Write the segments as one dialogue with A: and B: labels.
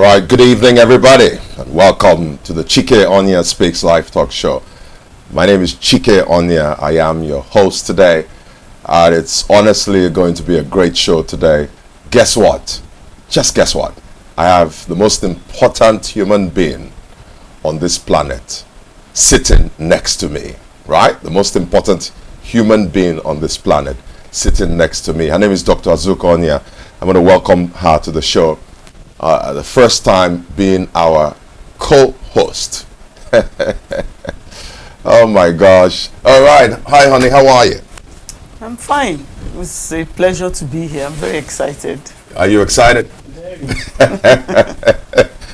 A: right, good evening, everybody, and welcome to the Chike Onyia Speaks Live Talk Show. My name is Chike Onyia. I am your host today, and it's honestly going to be a great show today. Guess what? Just guess what? I have the most important human being on this planet sitting next to me, right? The most important human being on this planet sitting next to me. Her name is Dr. Azuka Onyia. I'm going to welcome her to the show. The first time being our co-host. Oh my gosh. All right. Hi, honey. How are you?
B: I'm fine. It's a pleasure to be here. I'm very excited.
A: Are you excited?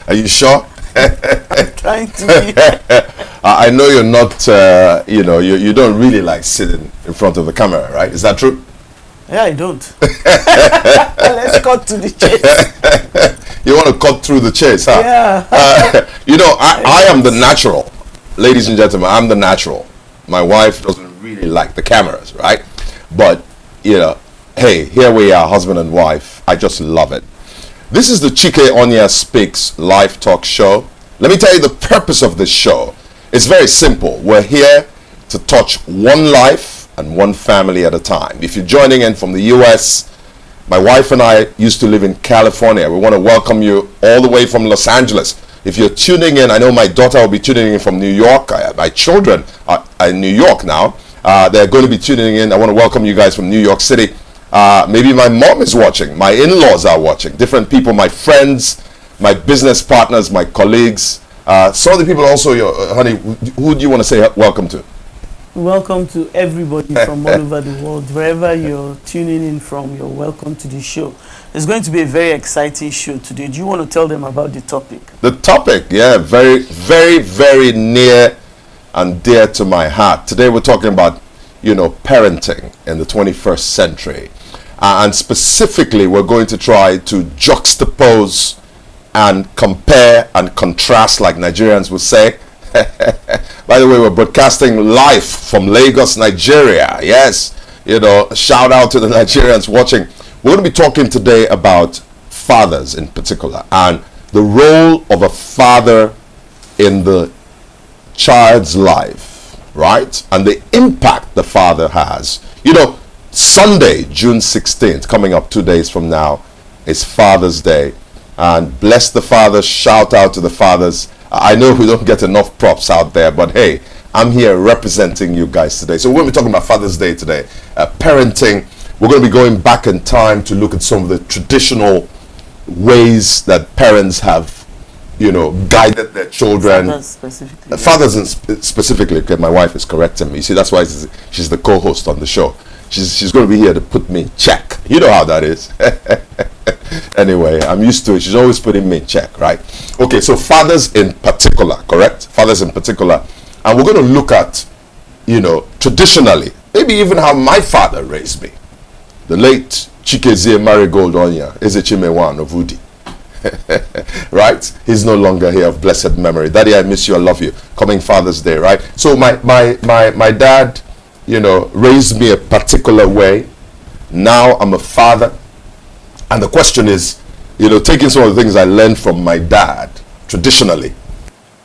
A: Are you sure?
B: I'm trying to be.
A: I know you're not, you don't really like sitting in front of the camera, right? Is that true?
B: Yeah, I don't. Let's cut to the chase.
A: You want to cut through the chase, huh?
B: Yeah.
A: I am the natural. Ladies and gentlemen, I'm the natural. My wife doesn't really like the cameras, right? But, hey, here we are, husband and wife. I just love it. This is the Chike Onyia Speaks Live Talk Show. Let me tell you the purpose of this show. It's very simple. We're here to touch one life and one family at a time. If you're joining in from the US, my wife and I used to live in California. We want to welcome you all the way from Los Angeles. If you're tuning in, I know my daughter will be tuning in from New York. My children are in New York now. They're going to be tuning in. I want to welcome you guys from New York City. Maybe my mom is watching. My in-laws are watching. Different people, my friends, my business partners, my colleagues. Some of the people also, honey, who do you want to say welcome to?
B: Welcome to everybody from all over the world. Wherever you're tuning in from, you're welcome to the show. It's going to be a very exciting show today. Do you want to tell them about the topic? The topic,
A: yeah, very, very, very near and dear to my heart. Today we're talking about, parenting in the 21st century. And specifically, we're going to try to juxtapose and compare and contrast, like Nigerians would say. By the way, we're broadcasting live from Lagos, Nigeria. Yes, shout out to the Nigerians watching. We're going to be talking today about fathers in particular and the role of a father in the child's life, right? And the impact the father has. Sunday, June 16th, coming up 2 days from now, is Father's Day. And bless the fathers, shout out to the fathers. I know we don't get enough props out there, but hey, I'm here representing you guys today. So we're going to be talking about Father's Day today. Parenting. We're going to be going back in time to look at some of the traditional ways that parents have, guided their children.
B: Fathers specifically.
A: Fathers specifically. Okay, my wife is correcting me. You see, that's why she's the co-host on the show. She's going to be here to put me in check. You know how that is. Anyway, I'm used to it. She's always putting me in check, right? Okay, so fathers in particular, correct? Fathers in particular. And we're going to look at, traditionally, maybe even how my father raised me. The late Chike Marigold Onyia, Ezechimewan of Udi. Right? He's no longer here of blessed memory. Daddy, I miss you, I love you. Coming Father's Day, right? So my dad, raised me a particular way. Now I'm a father. And the question is, taking some of the things I learned from my dad traditionally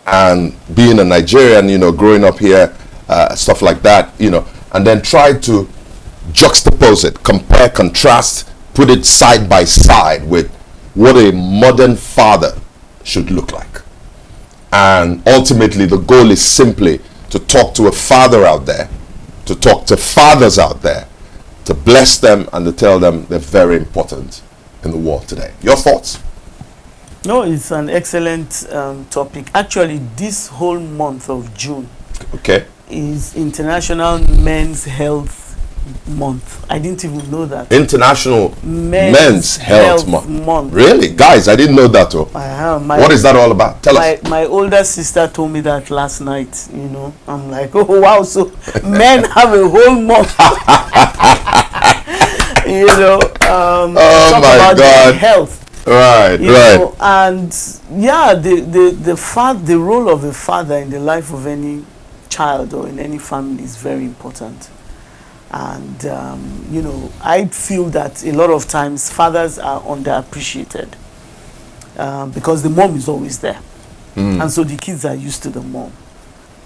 A: and being a Nigerian, growing up here, stuff like that, and then try to juxtapose it, compare, contrast, put it side by side with what a modern father should look like. And ultimately, the goal is simply to talk to a father out there, to talk to fathers out there, to bless them and to tell them they're very important in the world today. Your thoughts?
B: No, it's an excellent topic. Actually, this whole month of June is International Men's Health Month. I didn't even know that.
A: International Men's Health Month. Really? Guys, I didn't know that. What is that all about? Tell us.
B: My older sister told me that last night. I'm like, oh wow, so men have a whole month.
A: Oh my God.
B: Health.
A: Right.
B: And yeah, the role of a father in the life of any child or in any family is very important. And I feel that a lot of times fathers are underappreciated. because the mom is always there. And so the kids are used to the mom,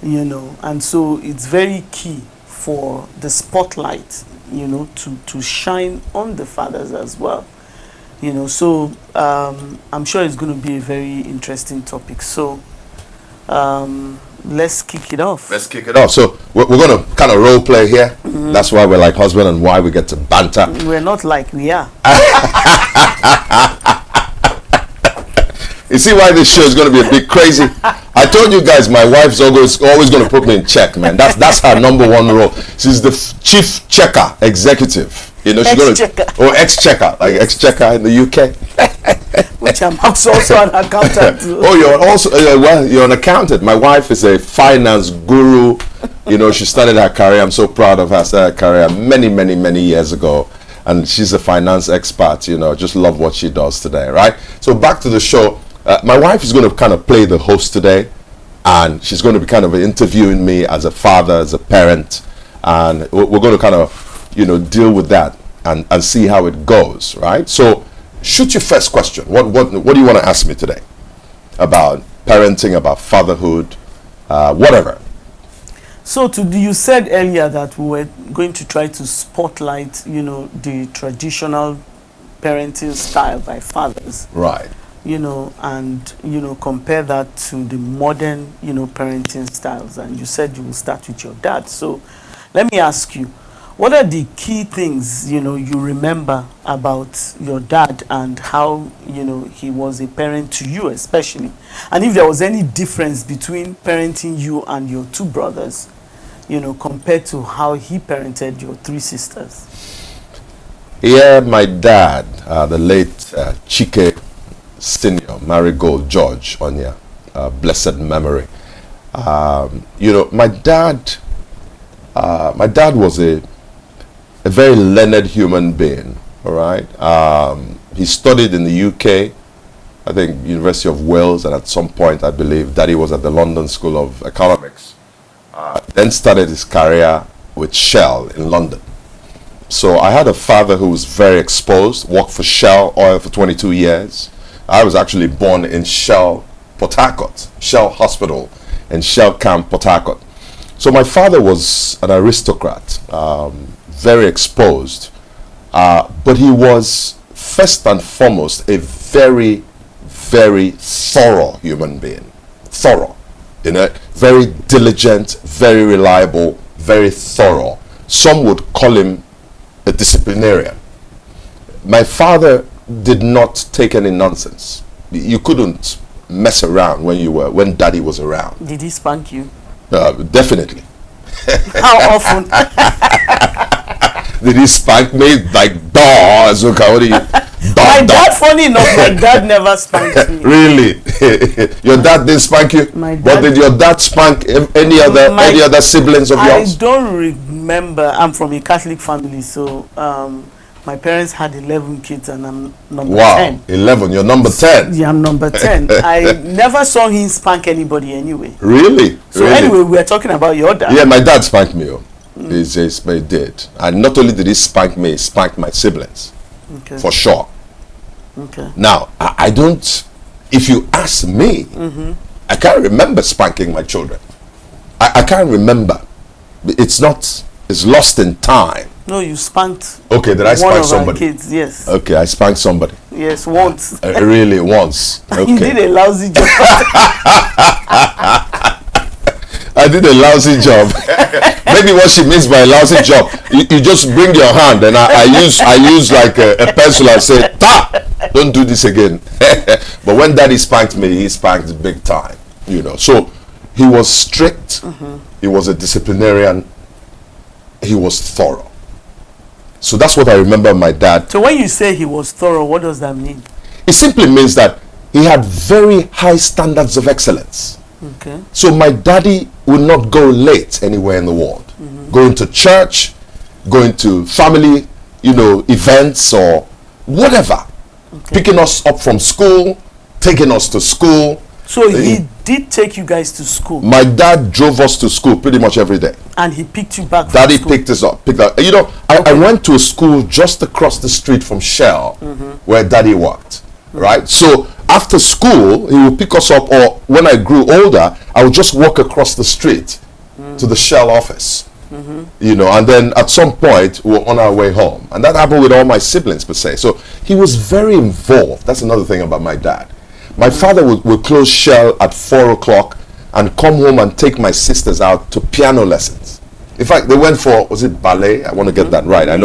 B: you know, and so it's very key for the spotlight, you know, to shine on the fathers as well, you know. So I'm sure it's going to be a very interesting topic. So let's kick it off.
A: Let's kick it off. So we're going to kind of role play here. That's why we're like husband and wife. We get to banter.
B: We're not like we are.
A: You see why this show is going to be a bit crazy? I told you guys my wife's always going to put me in check, man. That's her number one role. She's the chief checker executive. You know, she's going to ex-checker, like ex-checker in the UK.
B: Which I'm also an accountant.
A: Oh, you're also well, you're an accountant. My wife is a finance guru. You know, she started her career. I'm so proud of her. Started her career many years ago. And she's a finance expert, you know, just love what she does today, right? So back to the show. My wife is going to kind of play the host today, and she's going to be kind of interviewing me as a father, as a parent, and we're going to kind of, you know, deal with that and see how it goes, right? So shoot your first question. What do you want to ask me today about parenting, about fatherhood, whatever?
B: So you said earlier that we were going to try to spotlight, you know, the traditional parenting style by fathers.
A: Right.
B: You know, and, you know, compare that to the modern, you know, parenting styles. And you said you will start with your dad. So let me ask you, what are the key things, you know, you remember about your dad and how, you know, he was a parent to you especially? And if there was any difference between parenting you and your two brothers, you know, compared to how he parented your three sisters?
A: Yeah, my dad, the late Chike Senior, Marigold George Onyia, blessed memory. You know, my dad was a very learned human being. All right, he studied in the UK, I think University of Wales, and at some point I believe Daddy was at the London School of Economics. Then started his career with Shell in London. So I had a father who was very exposed, worked for Shell Oil for 22 years. I was actually born in Shell, Port Harcourt, Shell Hospital and Shell Camp, Port Harcourt. So my father was an aristocrat, very exposed, but he was first and foremost a very thorough human being. Thorough, you know, very diligent, very reliable, very thorough. Some would call him a disciplinarian. My father did not take any nonsense. You couldn't mess around when Daddy was around.
B: Did he spank you?
A: Definitely.
B: How often?
A: Did he spank me like Azuka? What do you?
B: My dad, funny enough, my dad never spanked me.
A: Really? Your dad didn't spank you?
B: My dad,
A: but did your dad spank any other siblings of yours?
B: I don't remember. I'm from a Catholic family, so my parents had 11 kids and I'm number 10. Wow, 11, you're number 10. Yeah, I'm number 10. I never saw him spank anybody anyway.
A: Really?
B: So anyway, we're talking about your dad.
A: Yeah, my dad spanked me. He did. And not only did he spank me, he spanked my siblings. Okay. For sure.
B: Okay.
A: Now, I don't, if you ask me, I can't remember spanking my children. I can't remember. It's lost in time.
B: No, you spanked.
A: Okay, did I spank somebody?
B: Kids, yes.
A: Okay, I spanked somebody.
B: Yes, once.
A: Really, once. Okay.
B: You did a lousy job.
A: I did a lousy job. Maybe what she means by a lousy job, you just bring your hand and I use like a pencil and say, "Ta! Don't do this again." But when Daddy spanked me, he spanked big time. You know, so he was strict. He was a disciplinarian. He was thorough. So that's what I remember my dad.
B: So when you say he was thorough, what does that mean?
A: It simply means that he had very high standards of excellence.
B: Okay.
A: So my daddy would not go late anywhere in the world. Going to church, going to family, you know, events or whatever. Okay. Picking us up from school, taking us to school.
B: So he did take you guys to school?
A: My dad drove us to school pretty much every day.
B: And he picked you back
A: Daddy from school? Picked us up. You know, I went to a school just across the street from Shell, where Daddy worked. Right? So after school, he would pick us up, or when I grew older, I would just walk across the street to the Shell office. You know, and then at some point we were on our way home, and that happened with all my siblings per se. So he was very involved. That's another thing about my dad. My father would close Shell at 4 o'clock and come home and take my sisters out to piano lessons. In fact, they went for, was it ballet? I want to get that right. I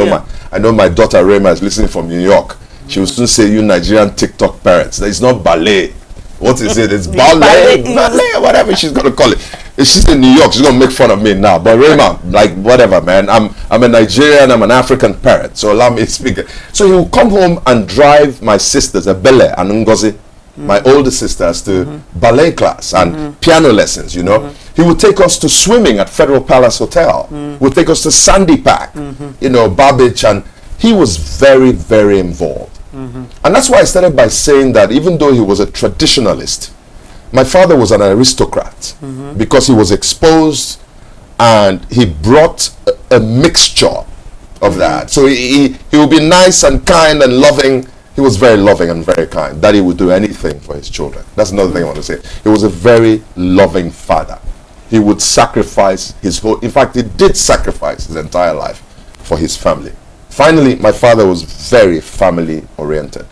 A: know my daughter Rema is listening from New York. She will soon say, you Nigerian TikTok parents, it's not ballet. What is it? It's ballet, ballet, whatever she's gonna call it. If she's in New York, she's gonna make fun of me now. But Rema, like whatever, man. I'm a Nigerian, I'm an African parent, so allow me to speak. So he will come home and drive my sisters, Ebele and Ngozi, my older sisters, to ballet class and piano lessons, you know. He would take us to swimming at Federal Palace Hotel. Would take us to Sandy Park, you know, Barbage, and he was very, very involved. And that's why I started by saying that even though he was a traditionalist, my father was an aristocrat because he was exposed and he brought a mixture of that. So he would be nice and kind and loving. He was very loving and very kind. Daddy would do anything for his children. That's another thing I want to say. He was a very loving father. He would sacrifice his whole, in fact, he did sacrifice his entire life for his family. Finally, my father was very family oriented.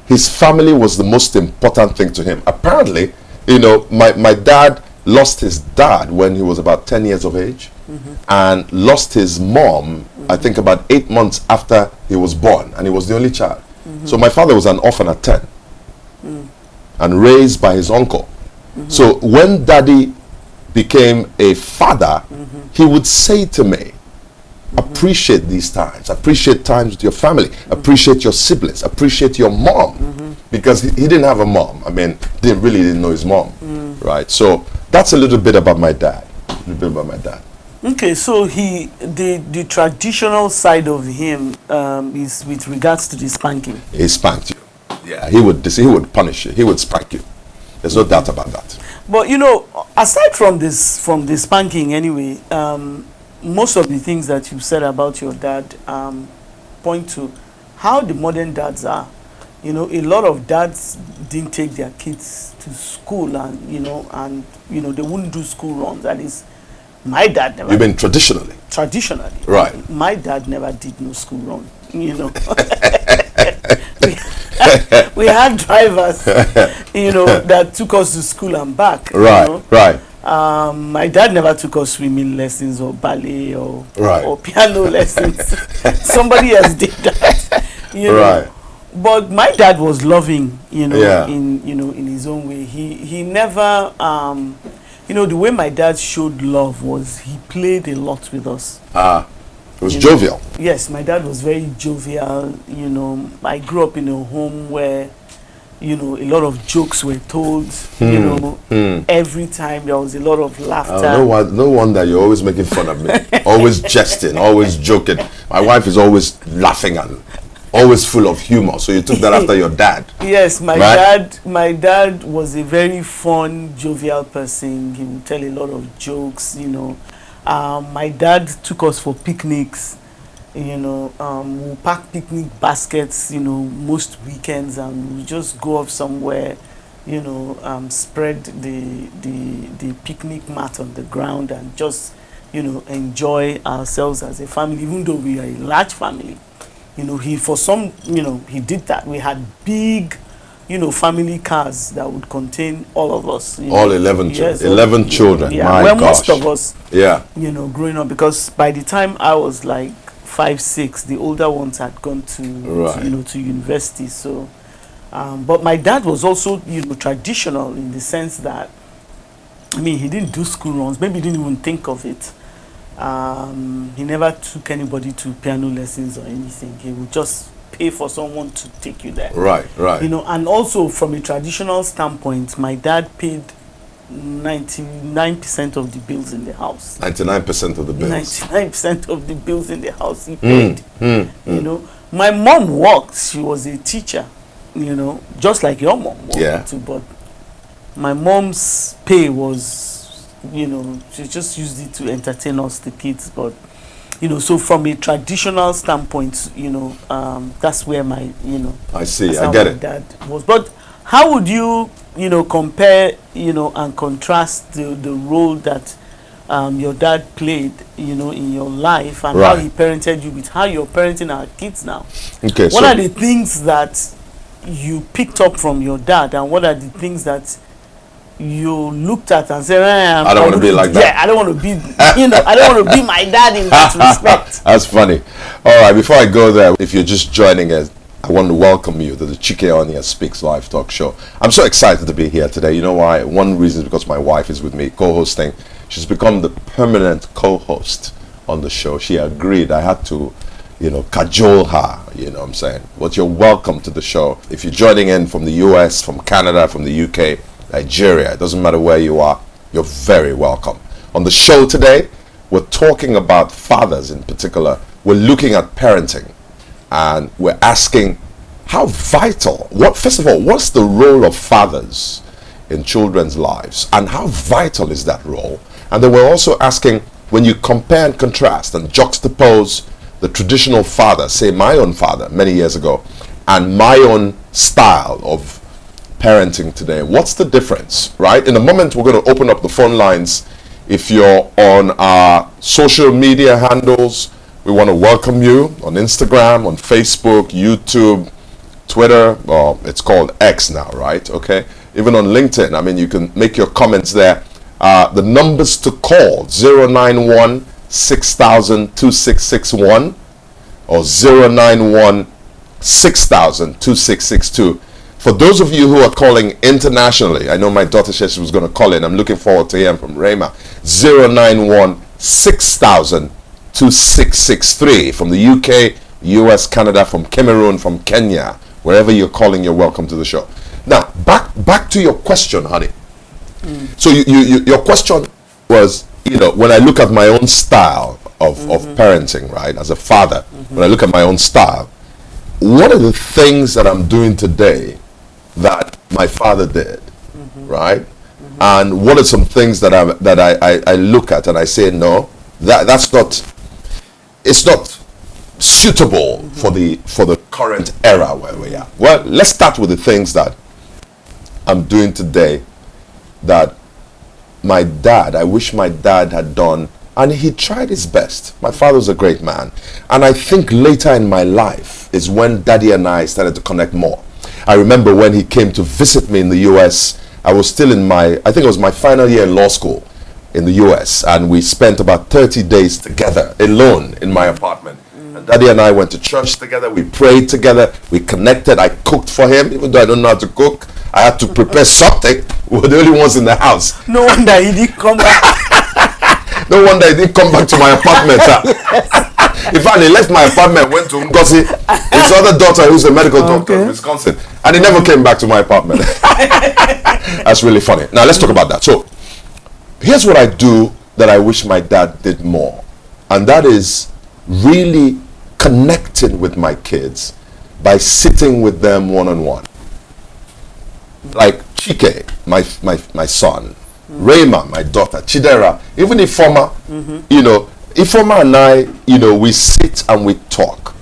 A: His family was the most important thing to him. Apparently, you know, my dad lost his dad when he was about 10 years of age and lost his mom, I think about 8 months after he was born, and he was the only child. So my father was an orphan at 10 and raised by his uncle. So when daddy became a father, he would say to me, appreciate these times, appreciate times with your family, appreciate your siblings, appreciate your mom, because he didn't have a mom. I mean, didn't know his mom, right? So that's a little bit about my dad.
B: Okay, so the traditional side of him is with regards to the spanking.
A: He spanked you. Yeah, he would punish you. He would spank you. There's no doubt about that.
B: But you know, aside from the spanking anyway, most of the things that you said about your dad point to how the modern dads are. You know, a lot of dads didn't take their kids to school, and they wouldn't do school runs. That is, my dad never.
A: You mean traditionally?
B: Traditionally,
A: right?
B: My dad never did no school run. You know, we had drivers, you know, that took us to school and back.
A: Right,
B: you know?
A: right.
B: My dad never took us swimming lessons or ballet or piano lessons. Somebody else did that, you know. But my dad was loving, you know, in his own way. He never, you know, the way my dad showed love was he played a lot with us.
A: It was jovial.
B: Yes, my dad was very jovial. You know, I grew up in a home where, you know, a lot of jokes were told. You know, every time there was a lot of laughter.
A: No wonder you're always making fun of me. Always jesting, always joking. My wife is always laughing and always full of humor. So you took that after your dad.
B: Yes, my dad was a very fun, jovial person. He would tell a lot of jokes. You know, my dad took us for picnics. You know, we'll pack picnic baskets, you know, most weekends, and we'll just go off somewhere, you know, spread the picnic mat on the ground and just, you know, enjoy ourselves as a family, even though we are a large family. You know, he did that. We had big, you know, family cars that would contain all of us.
A: All 11 children. 11 children.
B: Yeah,
A: my
B: well,
A: gosh.
B: most of us,
A: you
B: know, growing up, because by the time I was like 5, 6, the older ones had gone to university. So, but my dad was also, you know, traditional in the sense that, I mean, he didn't do school runs. Maybe he didn't even think of it. He never took anybody to piano lessons or anything. He would just pay for someone to take you there.
A: Right.
B: You know, and also from a traditional standpoint, my dad paid 99% of the bills in the house.
A: 99% of the bills.
B: 99% of the bills in the house he paid. You know, my mom worked. She was a teacher. You know, just like your mom worked too. But my mom's pay was, you know, she just used it to entertain us, the kids. But you know, so from a traditional standpoint, you know, that's where my, you know,
A: I see, I get it.
B: Dad was. But how would you, you know, compare, you know, and contrast the role that your dad played, you know, in your life, and how he parented you with how you're parenting our kids now?
A: Okay.
B: What are the things that you picked up from your dad, and what are the things that you looked at and said,
A: I don't want to be like that.
B: Yeah, I don't want to be, you know, I don't want to be my dad in that respect.
A: That's funny. All right, before I go there, if you're just joining us, I want to welcome you to the Chike Onyia Speaks Live talk show. I'm so excited to be here today. You know why? One reason is because my wife is with me co-hosting. She's become the permanent co-host on the show. She agreed. I had to, you know, cajole her, you know what I'm saying? But you're welcome to the show. If you're joining in from the US, from Canada, from the UK, Nigeria, it doesn't matter where you are, you're very welcome. On the show today, we're talking about fathers in particular. We're looking at parenting, and we're asking how vital, first of all, what's the role of fathers in children's lives, and how vital is that role? And then we're also asking, when you compare and contrast and juxtapose the traditional father, say my own father many years ago, and my own style of parenting today, what's the difference, right? In a moment, we're going to open up the phone lines. If you're on our social media handles, we want to welcome you on Instagram, on Facebook, YouTube, Twitter, or it's called X now, right? Okay. Even on LinkedIn, I mean, you can make your comments there. The numbers to call, 091 6000 2661 or 091 6000 2662. For those of you who are calling internationally, I know my daughter said she was going to call in. I'm looking forward to hearing from Rema. 091 6000 2663. From the UK, US, Canada, from Cameroon, from Kenya. Wherever you're calling, you're welcome to the show. Now, back to your question, honey. So your question was, you know, when I look at my own style of parenting, right, as a father, when I look at my own style, what are the things that I'm doing today that my father did, right? And what are some things that I look at and I say, no, that's not, it's not suitable for the current era where we are. Well, let's start with the things that I'm doing today that I wish my dad had done, and he tried his best. My father's a great man, and I think later in my life is when Daddy and I started to connect more. I remember when he came to visit me in the US, I was still in I think it was my final year in law school in the US, and we spent about 30 days together alone in my apartment. And Daddy and I went to church together, we prayed together, we connected. I cooked for him, even though I don't know how to cook. I had to prepare something. We were the only ones in the house.
B: No wonder he didn't come back.
A: No wonder he didn't come back to my apartment. In fact, he left my apartment, went to Ngozi, his other daughter, who's a medical doctor in Wisconsin, and he never came back to my apartment. That's really funny. Now, let's talk about that. So, here's what I do that I wish my dad did more, and that is really connecting with my kids by sitting with them one-on-one. Like Chike, my son, Rema, my daughter, Chidera, even Ifoma, you know, Ifoma and I, you know, we sit and we talk.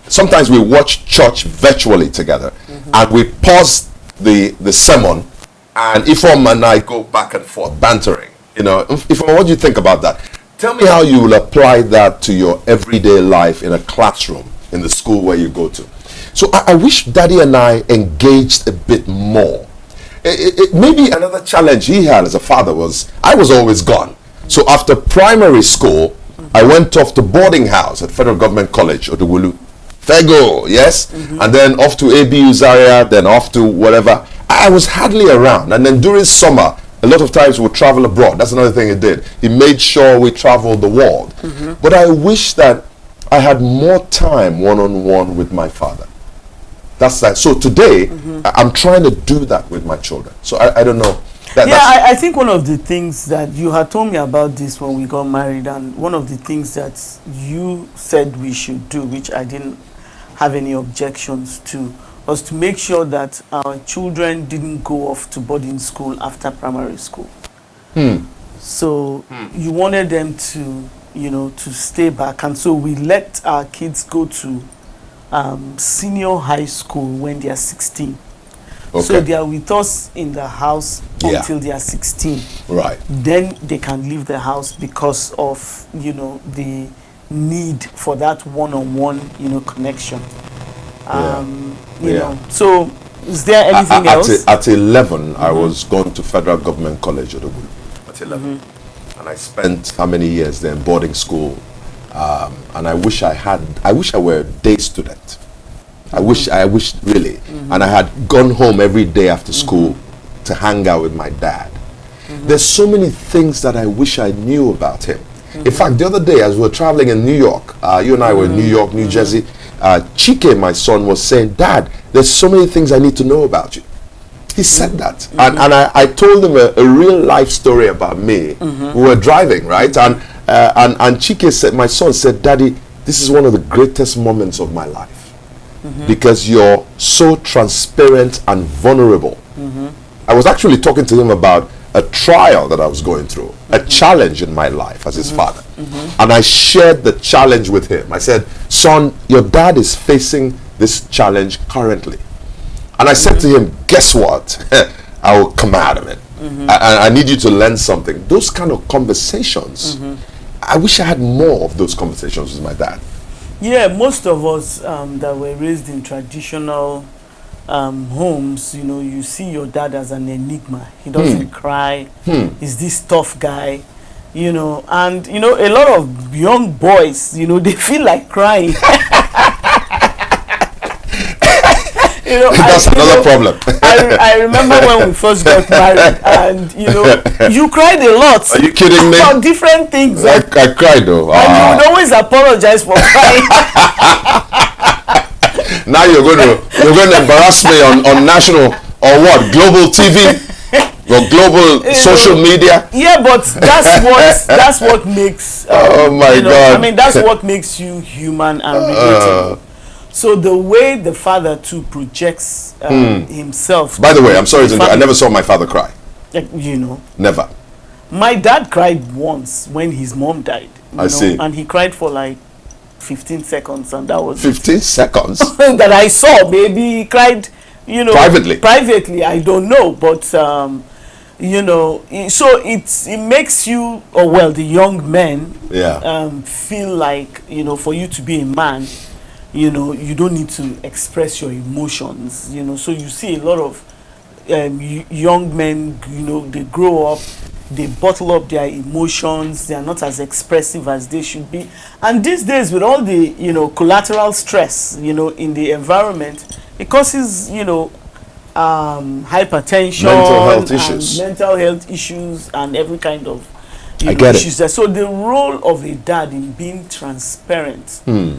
A: Sometimes we watch church virtually together, and we pause the sermon, and Ifoma and I go back and forth, bantering. You know, Ifoma, what do you think about that? Tell me how you will apply that to your everyday life in a classroom, in the school where you go to. So I wish Daddy and I engaged a bit more. Maybe another challenge he had as a father was, I was always gone. So after primary school, I went off to boarding house at Federal Government College, Odugulu. Fego, yes? And then off to ABU Zaria, then off to whatever. I was hardly around. And then during summer, a lot of times we would travel abroad. That's another thing he did. He made sure we traveled the world. But I wish that I had more time one-on-one with my father. That's that. So today, I'm trying to do that with my children. So I don't know.
B: I think one of the things that you had told me about this when we got married, and one of the things that you said we should do, which I didn't have any objections to, was to make sure that our children didn't go off to boarding school after primary school. So you wanted them to, to stay back. And so we let our kids go to senior high school when they are 16. Okay. So they are with us in the house until they are 16.
A: Right.
B: Then they can leave the house because of, the need for that one-on-one, connection. So is there anything else?
A: At 11, I was going to Federal Government College at 11. And I spent how many years there in boarding school. And I wish I were a day student. I wish really. And I had gone home every day after school to hang out with my dad. There's so many things that I wish I knew about him. In fact, the other day as we were traveling in New York, you and I were in New York, New Jersey, Chike, my son, was saying, Dad, there's so many things I need to know about you. He said that. And I told him a real life story about me. We were driving, right? And Chike said, my son said, Daddy, this is one of the greatest moments of my life. Because you're so transparent and vulnerable. I was actually talking to him about a trial that I was going through, a challenge in my life as his father. And I shared the challenge with him. I said, son, your dad is facing this challenge currently. And I said to him, guess what? I will come out of it. I need you to learn something. Those kind of conversations, I wish I had more of those conversations with my dad.
B: Yeah, most of us that were raised in traditional homes, you see your dad as an enigma. He doesn't cry. He's this tough guy, and a lot of young boys, they feel like crying.
A: That's another problem.
B: I remember when we first got married, and you cried a lot.
A: Are you kidding me?
B: About different things.
A: I cried though.
B: And you would always apologize for crying.
A: Now you're going to embarrass me on national or what? Global TV or global social media.
B: Yeah, but that's what makes.
A: Oh my God!
B: I mean, that's what makes you human and relatable. So the way the father too projects himself.
A: By the way, I'm sorry, I never saw my father cry.
B: Never. My dad cried once when his mom died.
A: I see.
B: And he cried for like 15 seconds, and that was
A: 15 seconds
B: that I saw. Maybe he cried, privately. I don't know, but so it makes you, the young men, feel like for you to be a man, you don't need to express your emotions. So you see a lot of young men, they grow up, they bottle up their emotions, they are not as expressive as they should be. And these days, with all the collateral stress in the environment, it causes hypertension, mental health issues and every kind of issues there. So the role of a dad in being transparent, to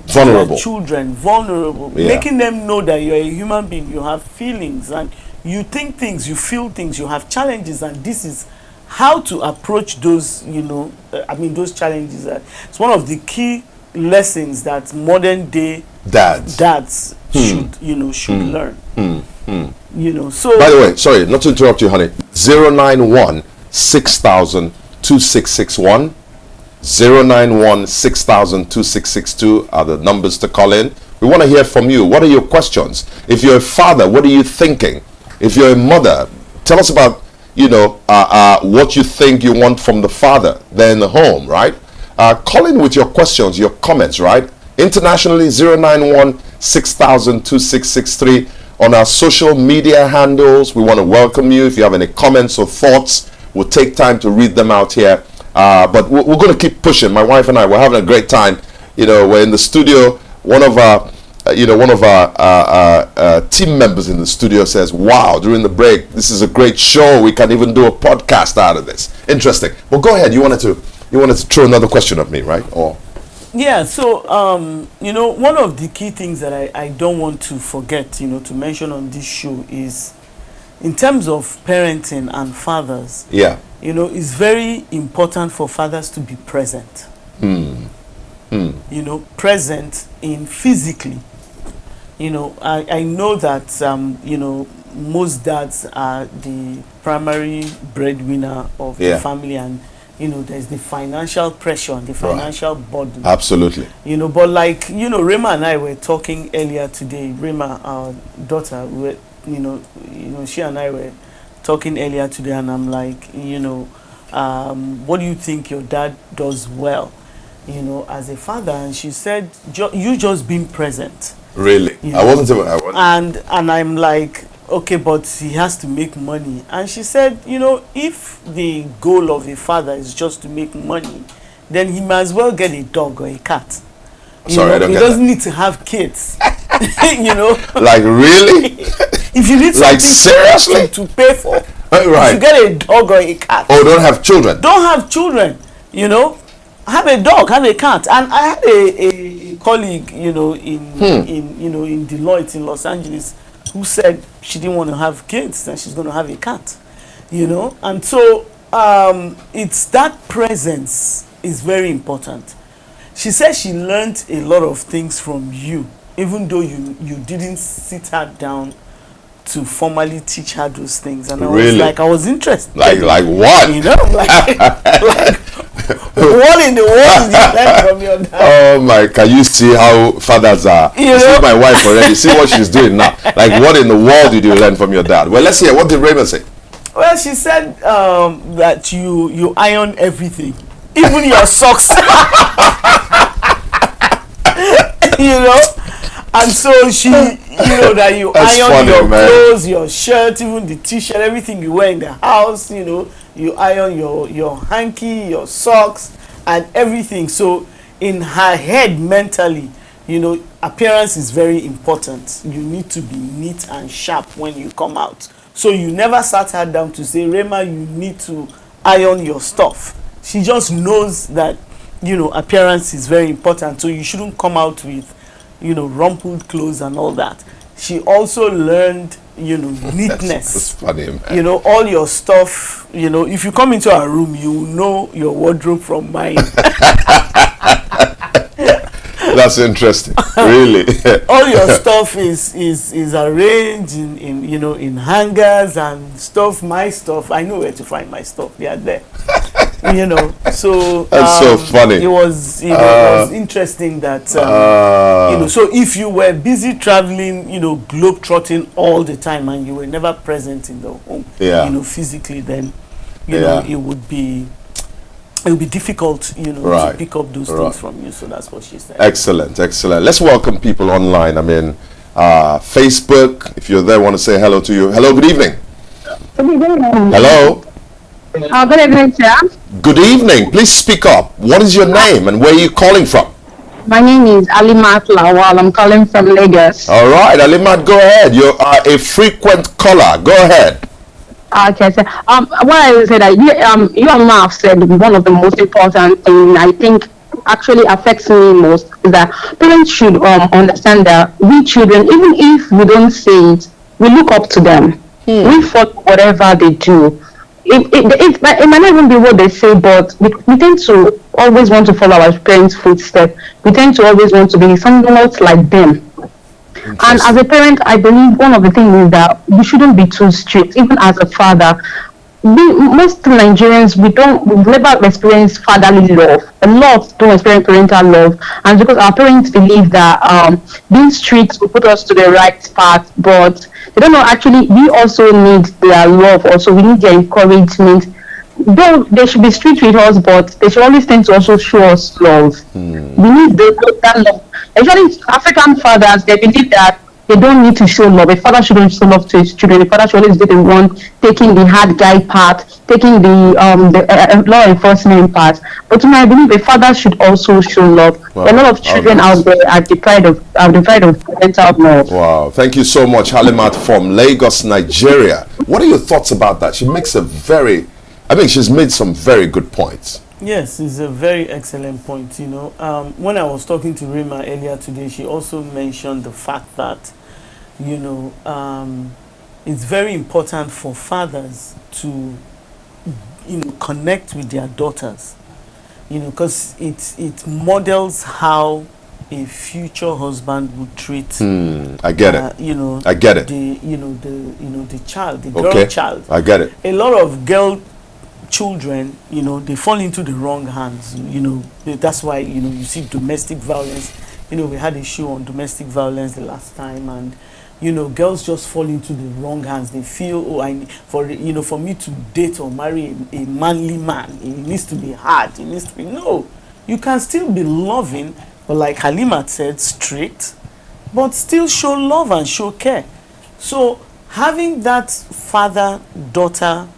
B: their children, vulnerable, making them know that you're a human being, you have feelings, and you think things, you feel things, you have challenges, and this is how to approach those, those challenges. It's one of the key lessons that modern day dads should learn. So.
A: By the way, sorry, not to interrupt you, honey. 091 6000 2661, 091 6000 2662 are the numbers to call in. We want to hear from you. What are your questions? If you're a father, what are you thinking? If you're a mother, tell us about what you think you want from the father there in the home, right? Call in with your questions, your comments, right? Internationally, 091 6000 2663. On our social media handles, we want to welcome you. If you have any comments or thoughts, we'll take time to read them out here. But we're going to keep pushing. My wife and I, we're having a great time. We're in the studio. One of our team members in the studio says, wow, during the break, this is a great show. We can even do a podcast out of this. Interesting. Well, go ahead. You wanted to throw another question at me, right? Or
B: yeah, so one of the key things that I don't want to forget, to mention on this show is, in terms of parenting and fathers, it's very important for fathers to be present. Present in physically. I know that most dads are the primary breadwinner of the family, and there's the financial pressure and the financial burden.
A: Absolutely.
B: But like, Rema and I were talking earlier today. Rema, our daughter, she and I were talking earlier today, and I'm like, what do you think your dad does well, as a father? And she said, you just being present.
A: Really? I wasn't.
B: And I'm like, okay, but he has to make money. And she said, if the goal of a father is just to make money, then he might as well get a dog or a cat.
A: Sorry, I don't
B: he
A: get
B: doesn't
A: that.
B: need to have kids.
A: Like, really?
B: If you need something
A: like, seriously
B: to pay for,
A: right,
B: you get a dog or a cat.
A: Oh, don't have children.
B: Don't have children. Have a dog, have a cat. And I had a colleague, in Deloitte in Los Angeles, who said she didn't want to have kids and she's going to have a cat. And so it's that presence is very important. She said she learned a lot of things from you, even though you didn't sit her down to formally teach her those things. And I was like, I was interested.
A: Like what?
B: Like what in the world did you learn from your dad?
A: Oh my, can you see how fathers are? You see my wife already. See what she's doing now. Like, what in the world did you learn from your dad? Well, let's hear. What did Raymond say?
B: Well, she said that you iron everything, even your socks. And so she, that you iron your clothes, your shirt, even the t-shirt, everything you wear in the house, you iron your hanky, your socks, and everything. So in her head, mentally, appearance is very important. You need to be neat and sharp when you come out. So you never sat her down to say, Rema, you need to iron your stuff. She just knows that, appearance is very important. So you shouldn't come out with, rumpled clothes and all that. She also learned, neatness.
A: That's funny, man.
B: All your stuff, if you come into a room, you know your wardrobe from mine.
A: That's interesting. Really.
B: All your stuff is arranged in hangers and stuff. My stuff, I know where to find my stuff. They are there. So
A: that's so funny.
B: It was interesting that so if you were busy traveling, globe trotting all the time, and you were never present in the home, physically, then it would be difficult, to pick up those things from you. So that's what she said.
A: Excellent. Let's welcome people online. I mean, Facebook. If you're there, want to say hello to you. Hello. Good evening. Hello.
C: Good evening, sir.
A: Good evening. Please speak up. What is your name and where are you calling from?
C: My name is Alimat Lawal. I'm calling from Lagos.
A: All right, Alimat, go ahead. You are a frequent caller. Go ahead.
C: Okay, sir. What I would say that you and Ma have said one of the most important things I think actually affects me most is that parents should understand that we children, even if we don't say it, we look up to them. We follow whatever they do. It might not even be what they say, but we tend to always want to follow our parents' footsteps. We tend to always want to be somewhat like them. And as a parent, I believe one of the things is that we shouldn't be too strict, even as a father. Most Nigerians, we've never experienced fatherly love. A lot don't experience parental love, and because our parents believe that being strict will put us to the right path, but they don't know actually we also need their love. Also, we need their encouragement. Though they should be strict with us, but they should always tend to also show us love. We need that love. Actually, African fathers, they believe that they don't need to show love. A father shouldn't show love to his children. A father should always be the one taking the hard guy part, taking the law enforcement part. But I believe a father should also show love. Wow. A lot of children out there are deprived of parental love.
A: Wow! Thank you so much, Halimat from Lagos, Nigeria. What are your thoughts about that? She's made some very good points.
B: Yes, it's a very excellent point. When I was talking to Rima earlier today, she also mentioned the fact that, it's very important for fathers to, connect with their daughters, because it models how a future husband would treat.
A: I get it.
B: You know,
A: I get it.
B: The child, the girl child.
A: I get it.
B: A lot of girl children, you know, they fall into the wrong hands. You know, that's why, you know, you see domestic violence. You know, we had a show on domestic violence the last time, and you know, girls just fall into the wrong hands. They feel, oh, for me to date or marry a manly man, it needs to be hard. It needs to be, no. You can still be loving, but like Halima said, strict, but still show love and show care. So having that father-daughter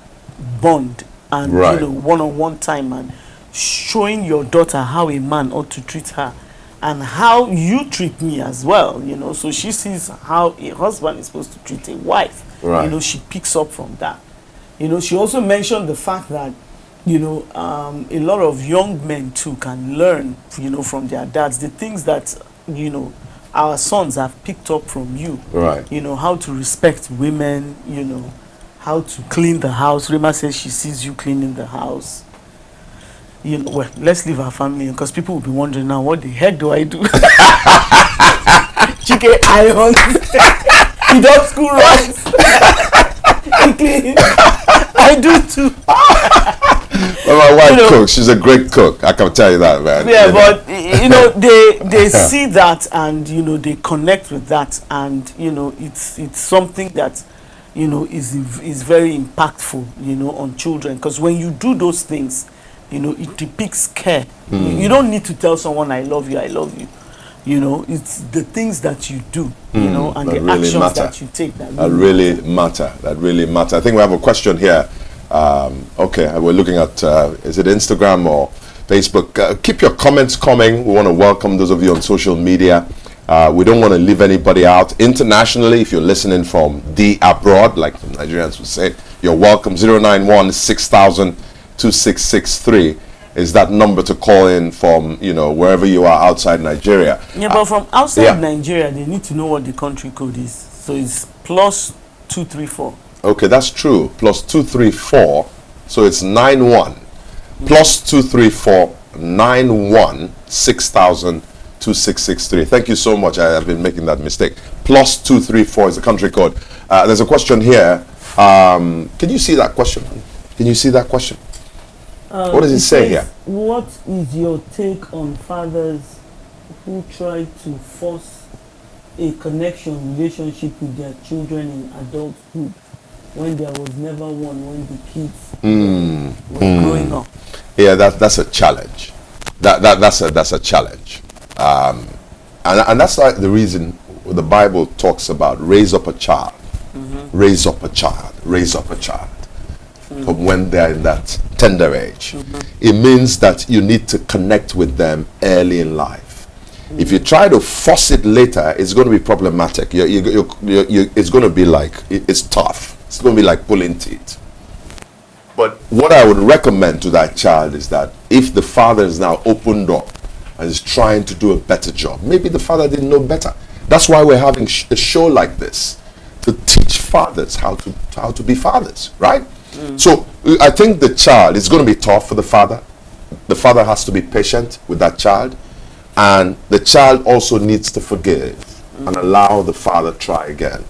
B: bond and you know, one-on-one time, and showing your daughter how a man ought to treat her, and how you treat me as well, you know, so she sees how a husband is supposed to treat a wife. You know, she picks up from that. You know, she also mentioned the fact that, you know, a lot of young men too can learn, you know, from their dads, the things that, you know, our sons have picked up from you. You know, how to respect women, you know, how to clean the house. Rima says she sees you cleaning the house. You know, well, let's leave our family, because people will be wondering now, what the heck do I do? Chike irons. He does school runs. He cleans. I do too.
A: Well, my wife cooks. She's a great cook. I can tell you that, man.
B: Yeah, you but you know, they see that, and you know, they connect with that, and you know, it's something that, you know, is very impactful, you know, on children, because when you do those things, you know, it depicts care. You don't need to tell someone, I love you, I love you. You know, it's the things that you do, you know, and the really actions that you take that really matter. That really matter. I think we have a question here. Okay, we're looking at, is it Instagram or Facebook? Keep your comments coming. We want to welcome those of you on social media. We don't want to leave anybody out. Internationally, if you're listening from the abroad, like the Nigerians would say, you're welcome. 091-6000-2663 is that number to call in from, you know, wherever you are outside Nigeria. Yeah, but from outside Nigeria, they need to know what the country code is. So it's +234.
A: Okay, that's true. +234. So it's 91. +234 91 6000 2663. Thank you so much. I have been making that mistake. +234 is the country code. There's a question here. Can you see that question? Can you see that question? What does it say here?
B: What is your take on fathers who try to force a relationship with their children in adulthood when there was never one, when the kids were growing up?
A: Yeah, that's a challenge. That's a challenge. And that's like the reason the Bible talks about raise up a child, raise up a child, raise up a child. When they're in that tender age, it means that you need to connect with them early in life. If you try to force it later, it's going to be problematic. It's going to be like, it's tough. It's going to be like pulling teeth. But what I would recommend to that child is that if the father is now opened up and is trying to do a better job, maybe the father didn't know better. That's why we're having a show like this, to teach fathers how to be fathers, right? So I think the child is going to be tough for the father. The father has to be patient with that child, and the child also needs to forgive and allow the father try again.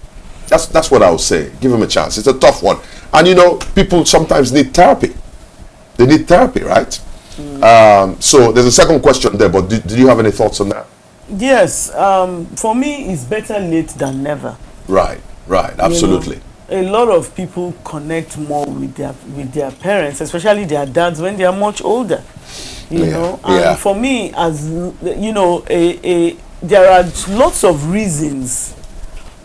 A: That's what I would say. Give him a chance. It's a tough one, and you know, people sometimes need therapy. They need therapy, right? So there's a second question there, but did you have any thoughts on that?
B: Yes, for me, it's better late than never.
A: Right, absolutely.
B: You know, a lot of people connect more with their parents, especially their dads, when they are much older. You know, and for me, as you know, there are lots of reasons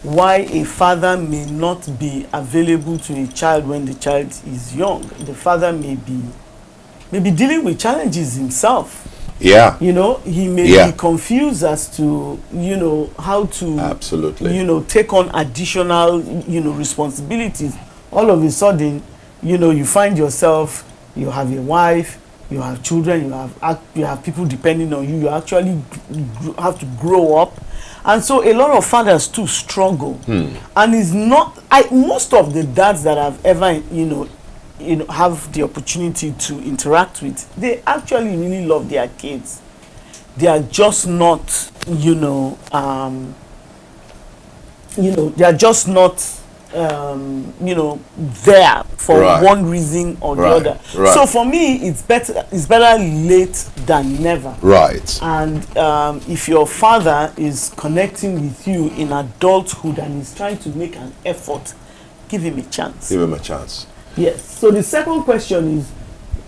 B: why a father may not be available to a child when the child is young. The father may be dealing with challenges himself. You know, he may be confused as to, you know, how to, you know, take on additional, you know, responsibilities. All of a sudden, you know, you find yourself, you have a wife, you have children, you have people depending on you. You actually have to grow up. And so a lot of fathers too struggle. And it's not, most of the dads that I've ever, you know, have the opportunity to interact with, they actually really love their kids. they are just not, they are just not, there for one reason or the other. So for me, it's better late than never.
A: Right.
B: And if your father is connecting with you in adulthood and is trying to make an effort, give him a chance.
A: Give him a chance.
B: Yes. So the second question is,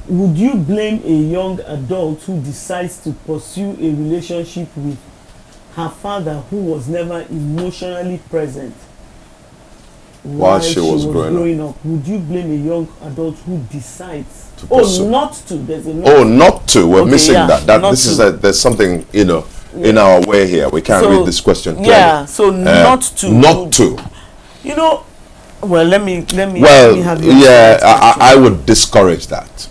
B: would you blame a young adult who decides to pursue a relationship with her father who was never emotionally present while she was growing up? Would you blame a young adult who decides to pursue? Not to? There's a
A: not to. We're missing that. This is there's something in our way here. We can't read this question clearly.
B: Yeah. So not to.
A: Not to.
B: Well, let me have your
A: I would discourage that.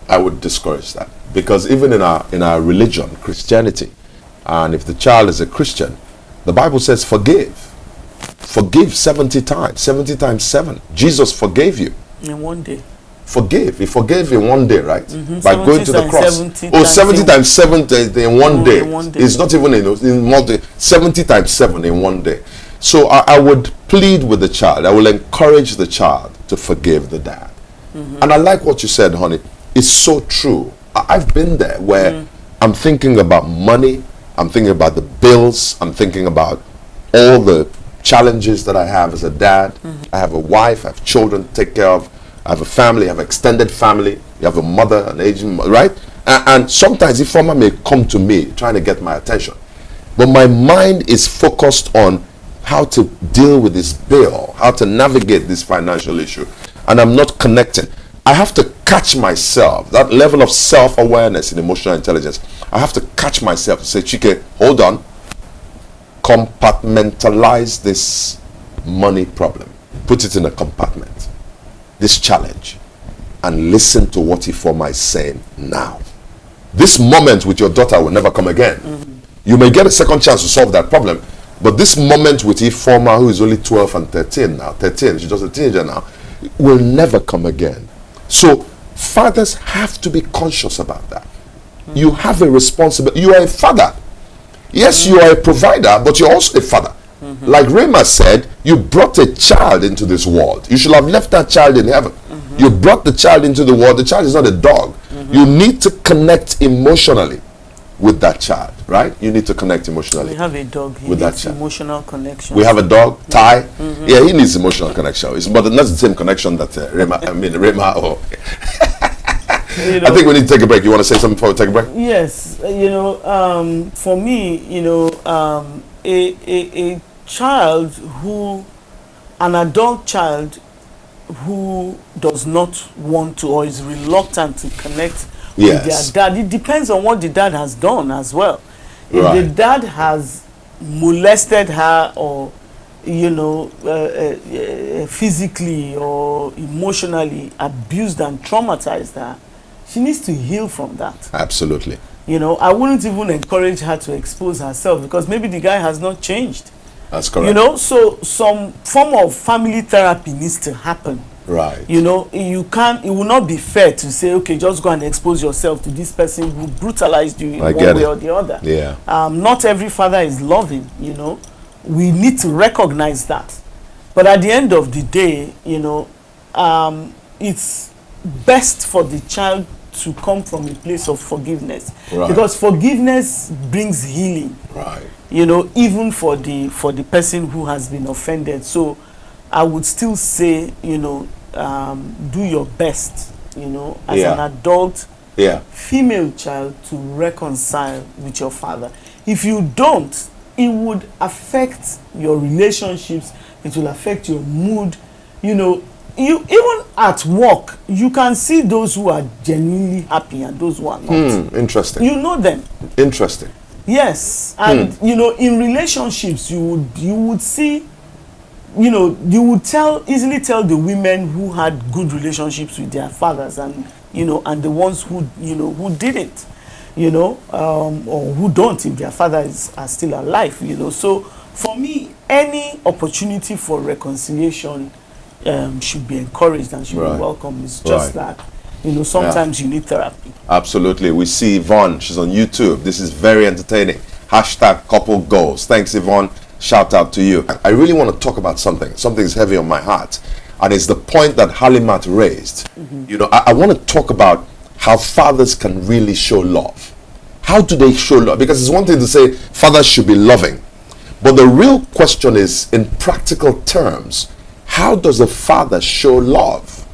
A: I would discourage that, because even in our religion, Christianity, and if the child is a Christian, the Bible says forgive 70 times 7. Jesus forgave you
B: in one day.
A: He forgave in one day, right? By
B: 70
A: going to the cross. 70 times 7 in one day. It's not even in one day. 70 times 7 in one day. So I would plead with the child. I will encourage the child to forgive the dad. And I like what you said, honey. It's so true. I've been there where I'm thinking about money. I'm thinking about the bills. I'm thinking about all the challenges that I have as a dad. I have a wife. I have children to take care of. I have a family. I have an extended family. You have a mother, an aging mother, right? And sometimes Ifeoma may come to me trying to get my attention. But my mind is focused on how to deal with this bill, how to navigate this financial issue. And I'm not connecting. I have to catch myself, that level of self-awareness and emotional intelligence. I have to catch myself and say, Chike, hold on. Compartmentalize this money problem. Put it in a compartment. This challenge. And listen to what Ifeoma is saying now. This moment with your daughter will never come again. You may get a second chance to solve that problem. But this moment with Ifeoma, who is only 12 and 13 now, she's just a teenager now, will never come again. So fathers have to be conscious about that. You have a responsibility. You are a father. Yes, you are a provider, but you're also a father. Like Rema said, you brought a child into this world. You should have left that child in heaven. You brought the child into the world. The child is not a dog. You need to connect emotionally with that child, right? You need to connect emotionally.
B: We have a dog. He
A: with that
B: needs
A: child.
B: Emotional connection.
A: We have a dog, Ty. Yeah, he needs emotional connection. But not the same connection that Rema or... I think we need to take a break. You want to say something before we take a break?
B: Yes. For me, a child an adult child who does not want to or is reluctant to connect with their dad. It depends on what the dad has done as well. If the dad has molested her or physically or emotionally abused and traumatized her, she needs to heal from that.
A: Absolutely.
B: I wouldn't even encourage her to expose herself because maybe the guy has not changed.
A: That's correct.
B: So some form of family therapy needs to happen.
A: Right.
B: It will not be fair to say, okay, just go and expose yourself to this person who brutalized you in one way or the other.
A: Yeah.
B: Not every father is loving, We need to recognize that. But at the end of the day, it's best for the child to come from a place of forgiveness. Right. Because forgiveness brings healing.
A: Right.
B: Even for the person who has been offended. So I would still say, do your best, as an adult female child to reconcile with your father. If you don't, it would affect your relationships. It will affect your mood. You even at work, you can see those who are genuinely happy and those who are not.
A: Interesting.
B: You know them.
A: Interesting.
B: Yes, and in relationships, you would see, you would easily tell the women who had good relationships with their fathers, and and the ones who who didn't, or who don't if their fathers are still alive. So for me, any opportunity for reconciliation should be encouraged and should be welcome. It's just that You know, sometimes you need therapy.
A: Absolutely. We see Yvonne. She's on YouTube. This is very entertaining. Hashtag couple goals. Thanks, Yvonne. Shout out to you. I really want to talk about something. Something's heavy on my heart. And it's the point that Halimat raised. You know, I want to talk about how fathers can really show love. How do they show love? Because it's one thing to say fathers should be loving. But the real question is, in practical terms, how does a father show love?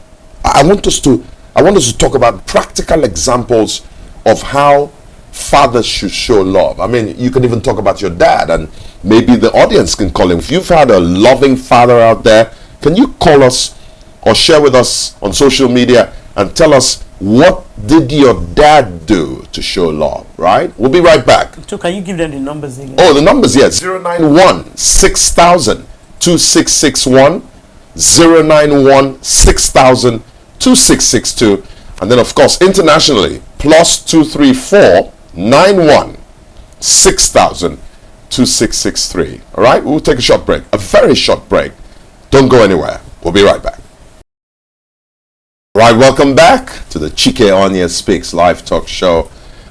A: I want us to talk about practical examples of how fathers should show love. I mean, you can even talk about your dad, and maybe the audience can call him. If you've had a loving father out there, can you call us or share with us on social media and tell us, what did your dad do to show love, right? We'll be right back.
B: So can you give them the numbers again?
A: Oh, the numbers, yes. 091 6000 2661, 091 6000 2662, and then of course internationally, plus 234 91 6000 2663. All right, we'll take a short break, a very short break. Don't go anywhere. We'll be right back. Right, welcome back to the Chike Onyia Speaks live talk show.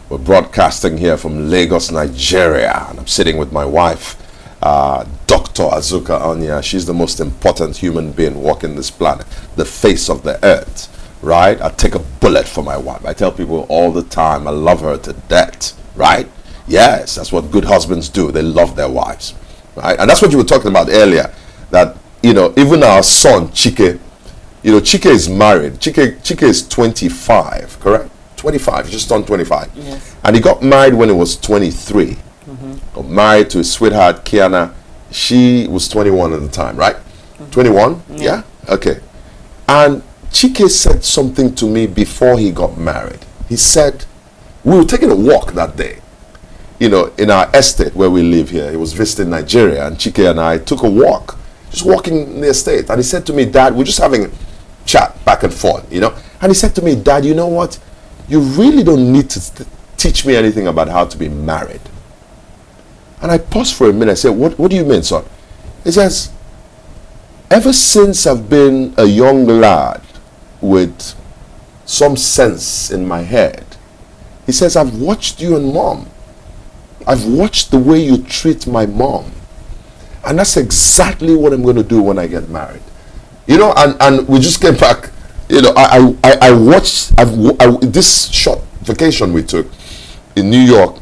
A: We're broadcasting here from Lagos, Nigeria, and I'm sitting with my wife, Dr. Azuka Onyia. She's the most important human being walking this planet, the face of the earth, right? I take a bullet for my wife. I tell people all the time, I love her to death, right? Yes, that's what good husbands do. They love their wives, right? And that's what you were talking about earlier, that, you know, even our son, Chike, you know, Chike is married. Chike is 25, correct? 25, he just turned 25.
B: Yes.
A: And he got married when he was 23. Got married to his sweetheart, Kiana. She was 21 at the time, right? 21? Yeah. Okay. And Chike said something to me before he got married. He said, we were taking a walk that day, you know, in our estate where we live here. He was visiting Nigeria, and Chike and I took a walk, just walking in the estate. And he said to me, Dad, we're just having a chat back and forth, you know. And he said to me, Dad, you know what? You really don't need to teach me anything about how to be married. And I paused for a minute. I said, what do you mean, son? He says, ever since I've been a young lad with some sense in my head, he says, I've watched you and mom. I've watched the way you treat my mom. And that's exactly what I'm going to do when I get married. You know, and we just came back. You know, I watched this short vacation we took in New York,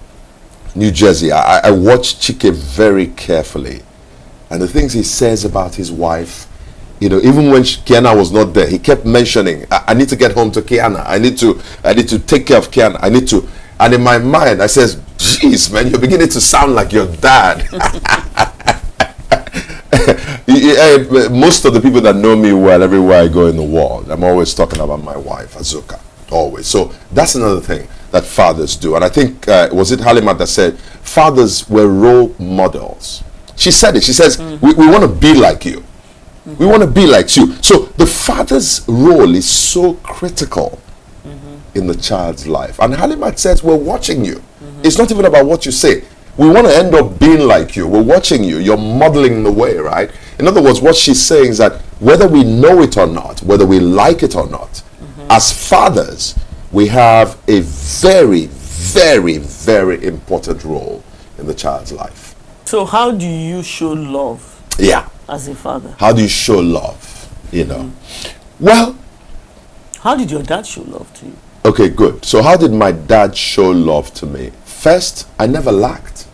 A: New Jersey. I watched Chike very carefully, and the things he says about his wife, you know, even when Kiana was not there, he kept mentioning, I need to get home to Kiana. I need to take care of Kiana. I need to. And in my mind, I says, geez, man, you're beginning to sound like your dad. Most of the people that know me well, everywhere I go in the world, I'm always talking about my wife, Azuka, always. So that's another thing that fathers do. And I think, was it Halimat that said, fathers were role models. She said it. She says, we want to be like you. We want to be like you. So the father's role is so critical in the child's life. And Halimat says, we're watching you. It's not even about what you say. We want to end up being like you. We're watching you. You're modeling the way, right? In other words, what she's saying is that whether we know it or not, whether we like it or not, as fathers, we have a very, very, very important role in the child's life.
B: So how do you show love?
A: Yeah.
B: As a father?
A: How do you show love? You know? Well,
B: how did your dad show love to you?
A: Okay, good. So how did my dad show love to me? First, I never lacked.